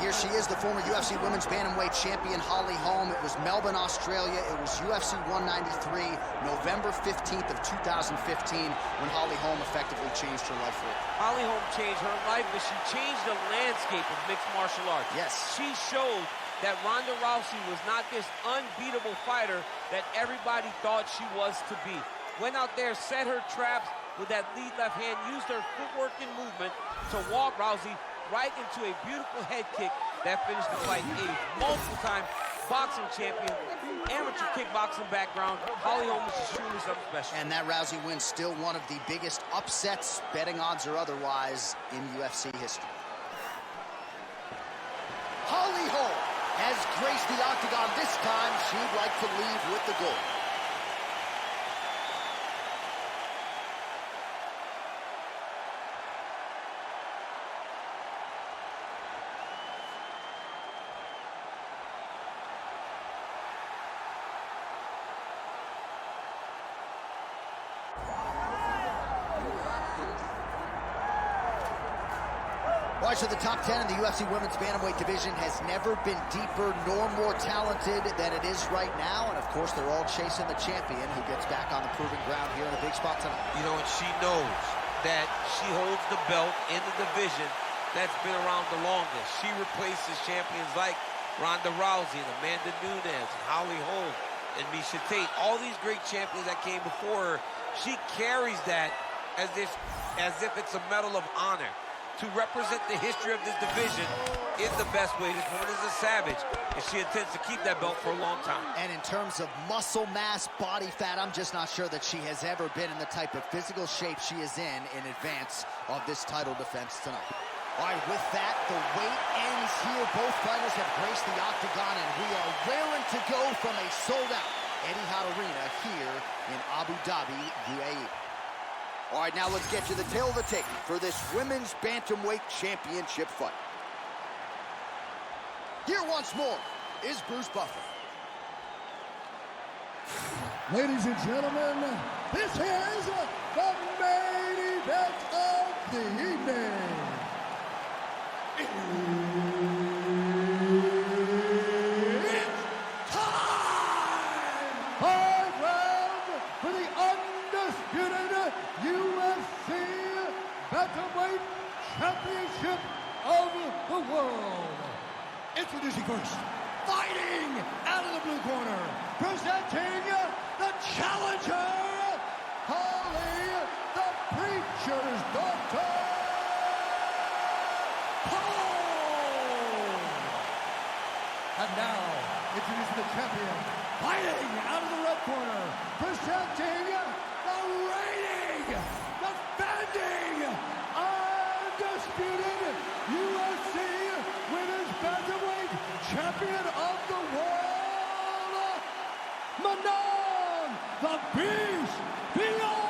here she is, the former UFC Women's Bantamweight champion, Holly Holm. It was Melbourne, Australia. It was UFC 193, November 15th of 2015, when Holly Holm effectively changed her life for it. Holly Holm changed her life, but she changed the landscape of mixed martial arts. Yes. She showed that Ronda Rousey was not this unbeatable fighter that everybody thought she was to be. Went out there, set her traps with that lead left hand, used her footwork and movement to walk Rousey right into a beautiful head kick that finished the fight. A multiple-time boxing champion, amateur kickboxing background. Holly Holm is truly something special. And that Rousey win still one of the biggest upsets, betting odds or otherwise, in UFC history. Holly Holm has graced the octagon. This time, she'd like to leave with the gold. So the top 10 in the UFC Women's Bantamweight division has never been deeper nor more talented than it is right now. And, of course, they're all chasing the champion who gets back on the proving ground here in a big spot tonight. You know, and she knows that she holds the belt in the division that's been around the longest. She replaces champions like Ronda Rousey, and Amanda Nunes, and Holly Holm, and Miesha Tate. All these great champions that came before her, she carries that as if it's a medal of honor. To represent the history of this division in the best way. This woman is a savage, and she intends to keep that belt for a long time. And in terms of muscle mass, body fat, I'm just not sure that she has ever been in the type of physical shape she is in advance of this title defense tonight. All right, with that, the wait ends here. Both fighters have graced the octagon, and we are raring to go from a sold-out Etihad Arena here in Abu Dhabi, UAE. All right, now let's get to the tail of the tape for this Women's Bantamweight Championship fight. Here once more is Bruce Buffer. Ladies and gentlemen, this is the main event of the evening. It's time! 5 rounds for the undisputed UFC Bantamweight Championship of the world. Introducing first, fighting out of the blue corner, presenting the challenger, Holly the Preacher's Daughter, Holm. And now, introducing the champion, fighting out of the red corner, presenting the reigning, defending, undisputed UFC Women's Bantamweight Champion of the world, Manon, the Beast, Fiorot!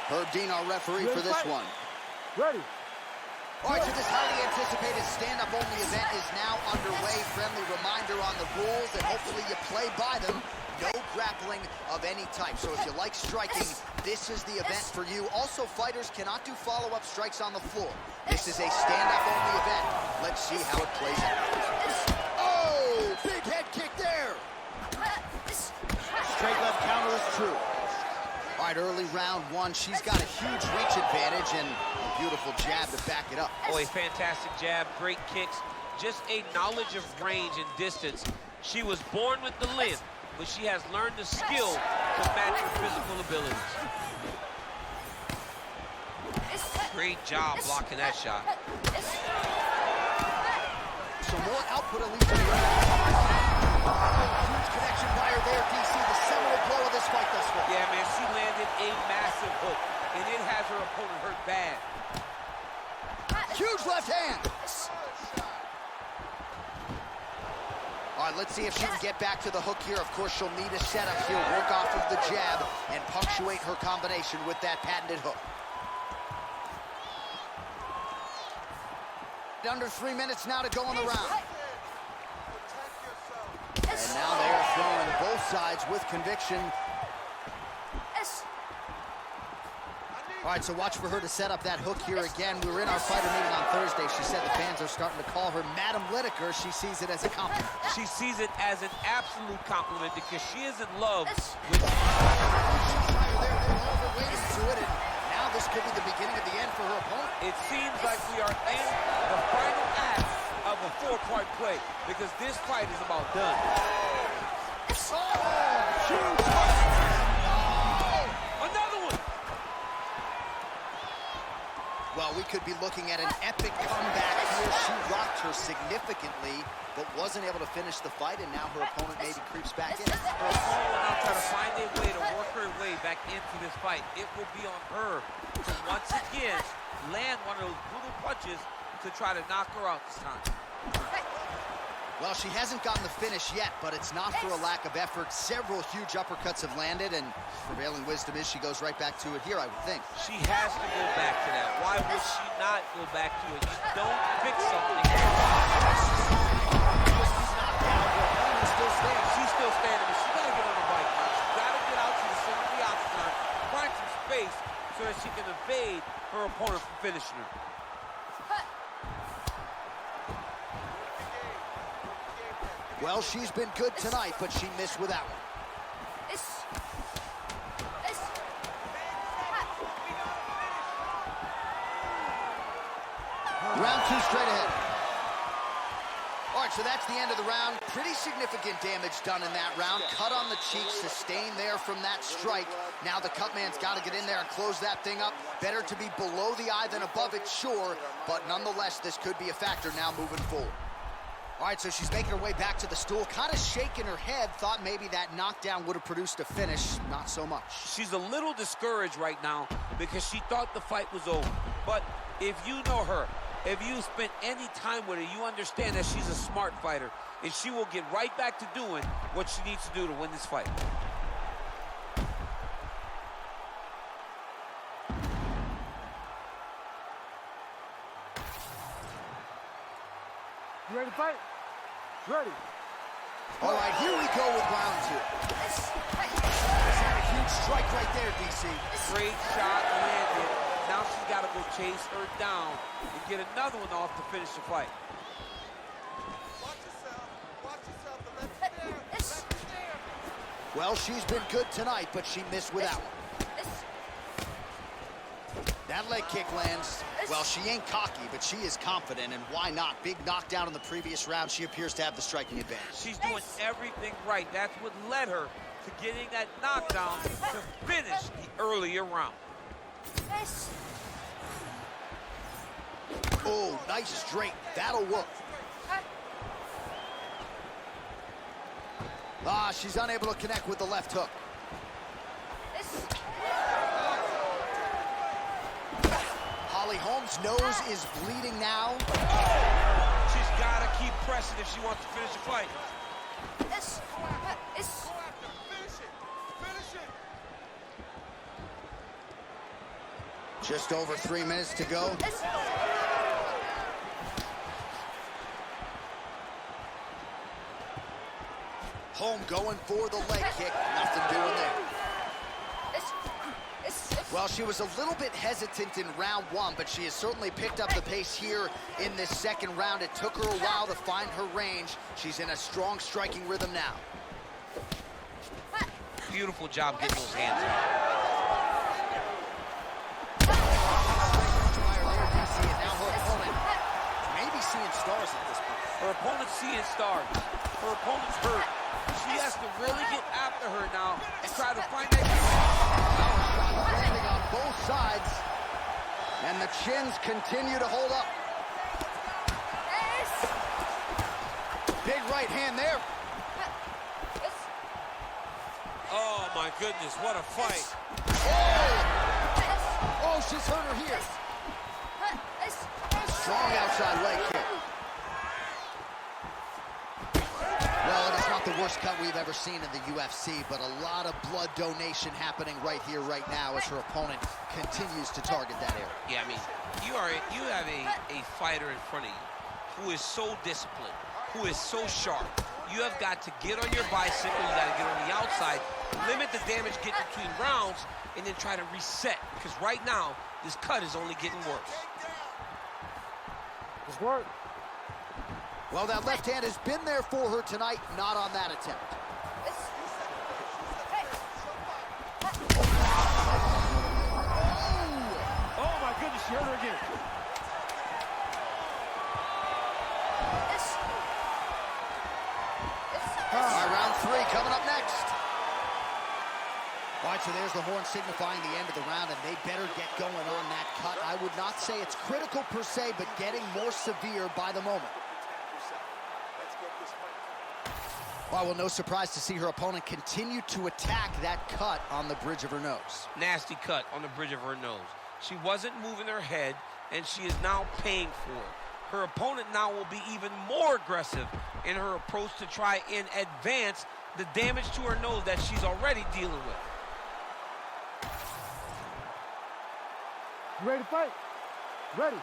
Herb Dean, our referee for this one. Ready. All right, so this highly anticipated stand-up-only event is now underway. Friendly reminder on the rules, and hopefully you play by them. No grappling of any type. So if you like striking, this is the event for you. Also, fighters cannot do follow-up strikes on the floor. This is a stand-up-only event. Let's see how it plays out. Oh, big head kick there. Straight left counter is true. All right, early round one. She's got a huge reach advantage and a beautiful jab to back it up. Oh, a fantastic jab, great kicks, just a knowledge of range and distance. She was born with the length, but she has learned the skill to match her physical abilities. Great job blocking that shot. So more output at least. Huge connection by her there, DC. The seminal blow of this fight thus far. Yeah, man, she landed a massive hook, and it has her opponent hurt bad. Huge left hand. All right, let's see if she can get back to the hook here. Of course, she'll need a setup here, work off of the jab, and punctuate her combination with that patented hook. Under 3 minutes now to go in the round. And now they are throwing both sides with conviction. All right, so watch for her to set up that hook here again. We were in our fighter meeting on Thursday. She said the fans are starting to call her Madam Lineker. She sees it as a compliment. She sees it as an absolute compliment because she is in love with... There, overweighted to it, and now this could be the beginning of the end for her opponent. It seems like we are in the final act of a four-part play because this fight is about done. Well, we could be looking at an epic comeback here. She rocked her significantly, but wasn't able to finish the fight, and now her opponent maybe creeps back in. Her opponent will now try to find a way to work her way back into this fight. It will be on her to once again land one of those brutal punches to try to knock her out this time. Well, she hasn't gotten the finish yet, but it's not for a lack of effort. Several huge uppercuts have landed, and prevailing wisdom is she goes right back to it here, I would think. She has to go back to that. Why would she not go back to it? You don't fix something. She's still standing, but she's got to get on the bike now. She's got to get out to the center of the octagon, find some space so that she can evade her opponent from finishing her. Well, she's been good tonight, but she missed with that one. Round two straight ahead. All right, so that's the end of the round. Pretty significant damage done in that round. Cut on the cheek, sustained there from that strike. Now the cut man's got to get in there and close that thing up. Better to be below the eye than above it, sure, but nonetheless, this could be a factor now moving forward. All right, so she's making her way back to the stool, kind of shaking her head, thought maybe that knockdown would have produced a finish. Not so much. She's a little discouraged right now because she thought the fight was over. But if you know her, if you spent any time with her, you understand that she's a smart fighter, and she will get right back to doing what she needs to do to win this fight. You ready to fight? Ready. All right, here we go with round two. That's a huge strike right there, DC. Great shot landed. Now she's got to go chase her down and get another one off to finish the fight. Watch yourself. Watch yourself. The left there. Left there. Well, she's been good tonight, but she missed with that one. That leg kick lands. Well, she ain't cocky, but she is confident, and why not? Big knockdown in the previous round. She appears to have the striking advantage. She's doing everything right. That's what led her to getting that knockdown to finish the earlier round. Oh, nice straight. That'll work. Ah, she's unable to connect with the left hook. Holm's nose is bleeding now. She's got to keep pressing if she wants to finish the fight. Go after. Finish it. Finish it. Just over 3 minutes to go. Holm going for the leg kick. Nothing doing there. Well, she was a little bit hesitant in round one, but she has certainly picked up the pace here in this second round. It took her a while to find her range. She's in a strong striking rhythm now. Beautiful job getting those hands up. Now her opponent maybe seeing stars at this point. Her opponent's seeing stars. Her opponent's hurt. She has to really get after her now and try to find that. Landing on both sides, and the chins continue to hold up. Big right hand there. Oh my goodness, what a fight. Oh, she's hurt her here. Strong outside leg kick. Well, it is not the worst cut we've ever seen in the UFC, but a lot of blood donation happening right here, right now, as her opponent continues to target that area. Yeah, I mean, you have a fighter in front of you who is so disciplined, who is so sharp, you have got to get on your bicycle, you got to get on the outside, limit the damage, get between rounds, and then try to reset. Because right now, this cut is only getting worse. Good work. Well, that left hand has been there for her tonight, not on that attempt. Oh my goodness, she hurt her again. All right, round 3 coming up next. All right, so there's the horn signifying the end of the round, and they better get going on that cut. I would not say it's critical per se, but getting more severe by the moment. Well, no surprise to see her opponent continue to attack that cut on the bridge of her nose. Nasty cut on the bridge of her nose. She wasn't moving her head, and she is now paying for it. Her opponent now will be even more aggressive in her approach to try and advance the damage to her nose that she's already dealing with. You ready to fight? Ready.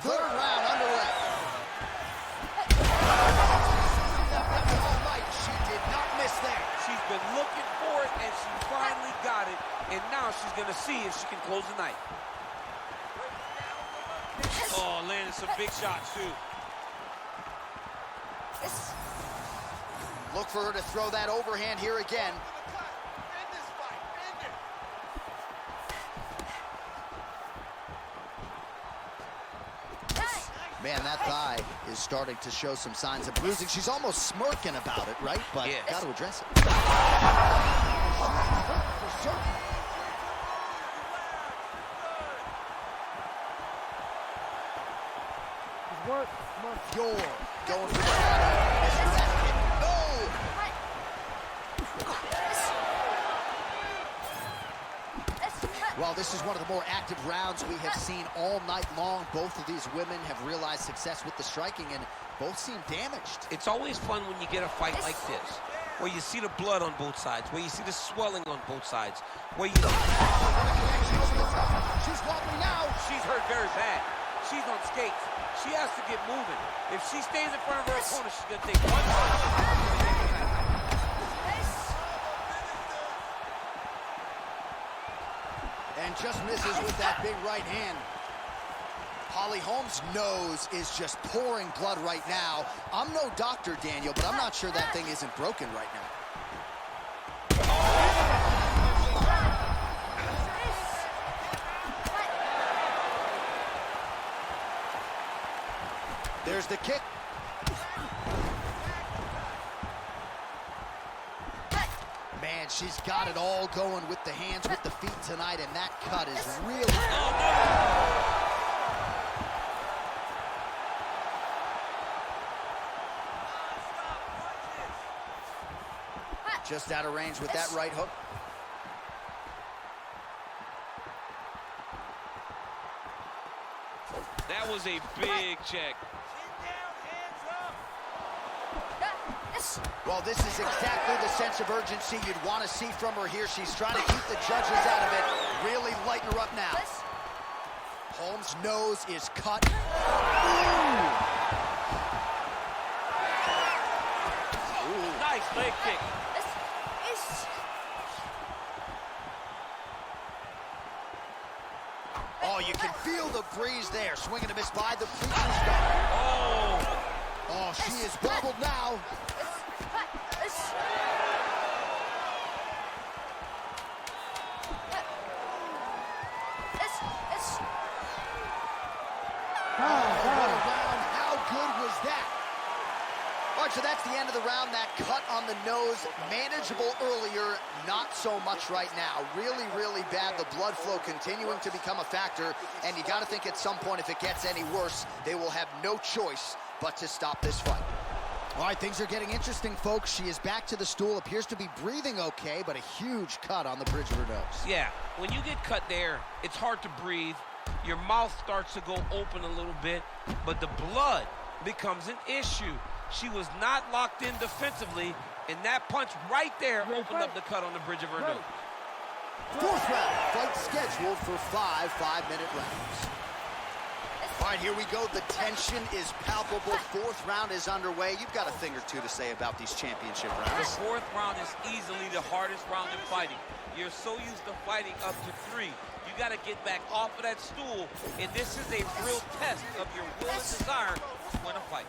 Third round underway. All right, she did not miss there. She's been looking for it, and she finally got it. And now she's going to see if she can close the night. Oh, landing some big shots, too. Look for her to throw that overhand here again. Man, that thigh is starting to show some signs of bruising. She's almost smirking about it, right? But yeah, got to address it. Good work. Come on. Fiorot going for the body. Misses that kick. No! Well, this is one of the more active rounds we have seen all night long. Both of these women have realized success with the striking, and both seem damaged. It's always fun when you get a fight like this, where you see the blood on both sides, where you see the swelling on both sides, where you... She's wobbly now. She's hurt very bad. She's on skates. She has to get moving. If she stays in front of her opponent, she's going to take one punch. And just misses with that big right hand. Holm's nose is just pouring blood right now. I'm no doctor, Daniel, but I'm not sure that thing isn't broken right now. There's the kick. Man, she's got it all going with the hands, with the feet tonight, and that cut is really... Just out of range with that right hook. That was a big check. Well, this is exactly the sense of urgency you'd want to see from her here. She's trying to keep the judges out of it. Really lighten her up now. Holm's nose is cut. Ooh, nice leg kick. Oh, you can feel the breeze there. Swing and a miss by the preacher's guard. Oh, she is bubbled now. How good was that? All right, so that's the end of the round. That cut on the nose, manageable earlier, not so much right now. Really, really bad. The blood flow continuing to become a factor, and you got to think at some point if it gets any worse, they will have no choice but to stop this fight. All right, things are getting interesting, folks. She is back to the stool, appears to be breathing okay, but a huge cut on the bridge of her nose. Yeah, when you get cut there, it's hard to breathe. Your mouth starts to go open a little bit, but the blood becomes an issue. She was not locked in defensively, and that punch right there opened up the cut on the bridge of her nose. Fourth round, fight scheduled for 5 5-minute rounds. All right, here we go. The tension is palpable. Fourth round is underway. You've got a thing or two to say about these championship The rounds. fourth round is easily the hardest round in fighting. You're so used to fighting up to 3. You got to get back off of that stool, and this is a real test of your will and desire to win a fight.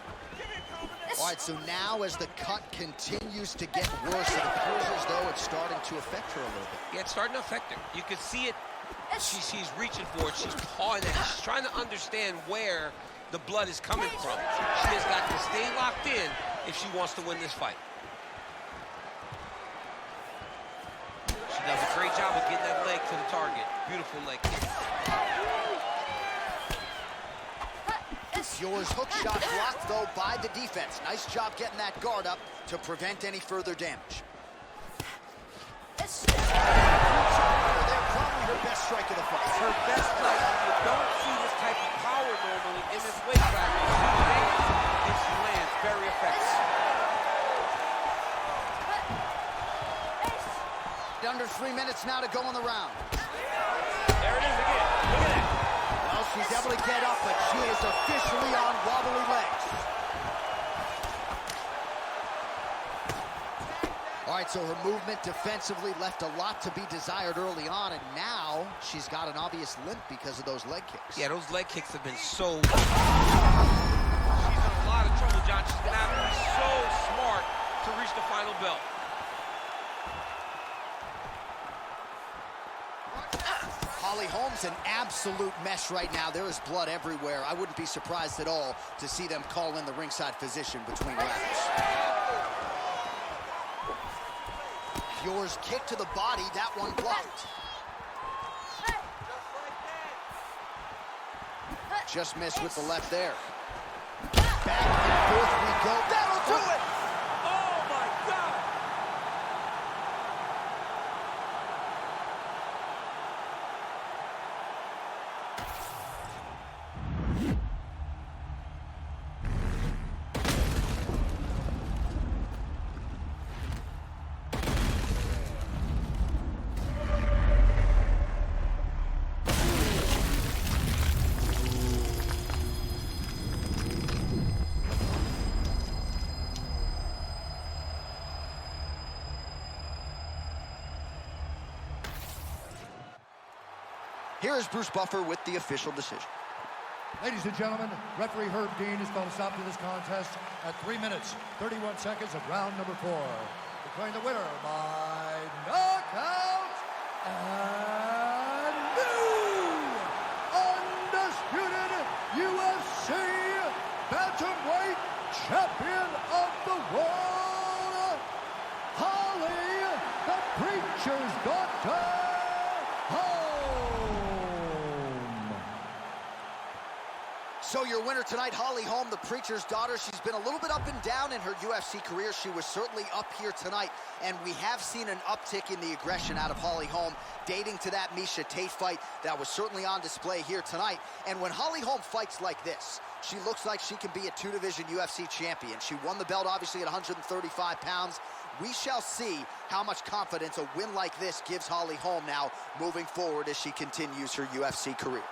All right, so now as the cut continues to get worse, it appears as though it's starting to affect her a little bit. Yeah, it's starting to affect her. You can see it. She's reaching for it. She's pawing at it. She's trying to understand where the blood is coming from. She has got to stay locked in if she wants to win this fight. She does a great job of getting that leg to the target. Beautiful leg kick. Fiorot's hook shot blocked, though, by the defense. Nice job getting that guard up to prevent any further damage. They're probably her best strike of the fight. It's her best strike. You don't see this type of power normally in this weight bracket. She lands, and she lands very effective. Under 3 minutes now to go in the round. There it is again. Look at that. Well, she's able to get up, but she is officially on wobbly legs. All right, so her movement defensively left a lot to be desired early on, and now she's got an obvious limp because of those leg kicks. Yeah, those leg kicks have been so... She's in a lot of trouble, John. She's going to have to be so smart to reach the final belt. Holm's an absolute mess right now. There is blood everywhere. I wouldn't be surprised at all to see them call in the ringside physician between rounds. Fiorot's kick to the body, that one blocked. Just missed with the left there. Back and forth we go. That'll do it! Oh, my God! Here is Bruce Buffer with the official decision. Ladies and gentlemen, referee Herb Dean has called a stop to this contest at 3 minutes, 31 seconds of round number 4. Declaring the winner by knockout and new undisputed UFC bantamweight champion of the world, Holly, the Preacher's Daughter, Holm. So your winner tonight, Holly Holm, the Preacher's Daughter. She's been a little bit up and down in her UFC career. She was certainly up here tonight, and we have seen an uptick in the aggression out of Holly Holm, dating to that Miesha Tate fight that was certainly on display here tonight. And when Holly Holm fights like this, she looks like she can be a 2-division UFC champion. She won the belt, obviously, at 135 pounds. We shall see how much confidence a win like this gives Holly Holm now moving forward as she continues her UFC career.